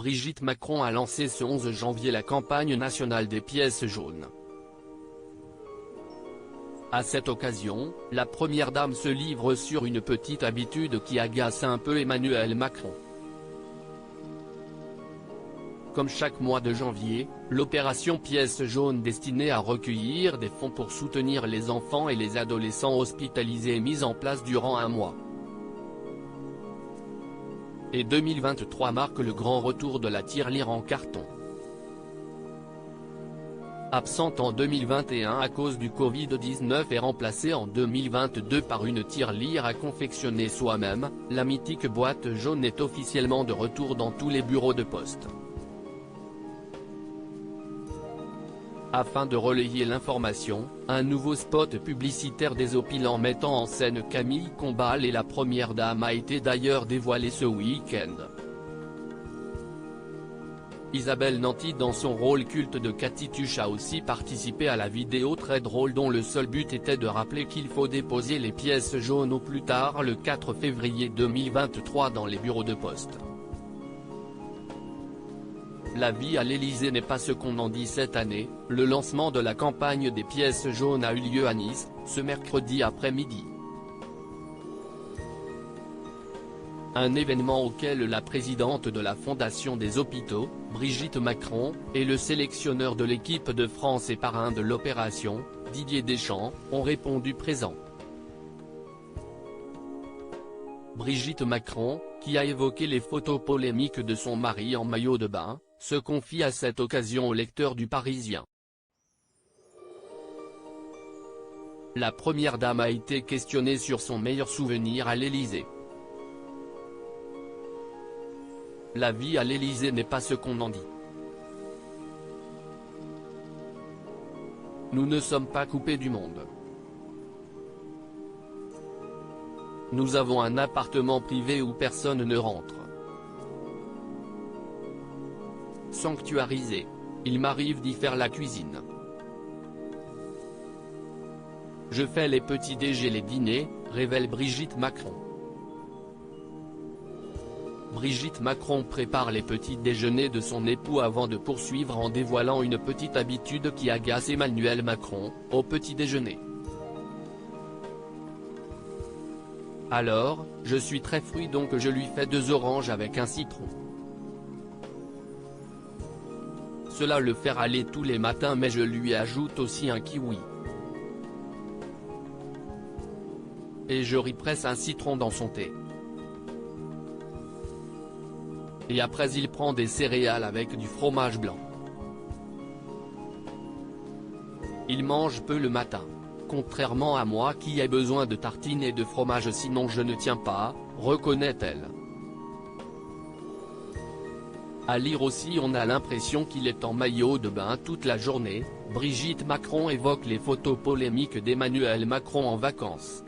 Brigitte Macron a lancé ce 11 janvier la campagne nationale des pièces jaunes. À cette occasion, la première dame se livre sur une petite habitude qui agace un peu Emmanuel Macron. Comme chaque mois de janvier, l'opération Pièces jaunes destinée à recueillir des fonds pour soutenir les enfants et les adolescents hospitalisés est mise en place durant un mois. Et 2023 marque le grand retour de la tirelire en carton. Absente en 2021 à cause du Covid-19 et remplacée en 2022 par une tirelire à confectionner soi-même, la mythique boîte jaune est officiellement de retour dans tous les bureaux de poste. Afin de relayer l'information, un nouveau spot publicitaire désopilant mettant en scène Camille Combal et la première dame a été d'ailleurs dévoilé ce week-end. Isabelle Nanty dans son rôle culte de Cathy Tuche a aussi participé à la vidéo très drôle dont le seul but était de rappeler qu'il faut déposer les pièces jaunes au plus tard le 4 février 2023 dans les bureaux de poste. La vie à l'Élysée n'est pas ce qu'on en dit cette année, le lancement de la campagne des pièces jaunes a eu lieu à Nice, ce mercredi après-midi. Un événement auquel la présidente de la Fondation des Hôpitaux, Brigitte Macron, et le sélectionneur de l'équipe de France et parrain de l'opération, Didier Deschamps, ont répondu présents. Brigitte Macron, qui a évoqué les photos polémiques de son mari en maillot de bain, se confie à cette occasion au lecteur du Parisien. La première dame a été questionnée sur son meilleur souvenir à l'Élysée. La vie à l'Élysée n'est pas ce qu'on en dit. Nous ne sommes pas coupés du monde. Nous avons un appartement privé où personne ne rentre. Sanctuarisé. Il m'arrive d'y faire la cuisine. Je fais les petits déj et les dîners, révèle Brigitte Macron. Brigitte Macron prépare les petits déjeuners de son époux avant de poursuivre en dévoilant une petite habitude qui agace Emmanuel Macron, au petit déjeuner. Alors, je suis très fruit donc je lui fais 2 oranges avec un citron. Cela le fait râler tous les matins mais je lui ajoute aussi un kiwi. Et je represse un citron dans son thé. Et après il prend des céréales avec du fromage blanc. Il mange peu le matin. Contrairement à moi qui ai besoin de tartines et de fromage sinon je ne tiens pas, reconnaît-elle. À lire aussi on a l'impression qu'il est en maillot de bain toute la journée. Brigitte Macron évoque les photos polémiques d'Emmanuel Macron en vacances.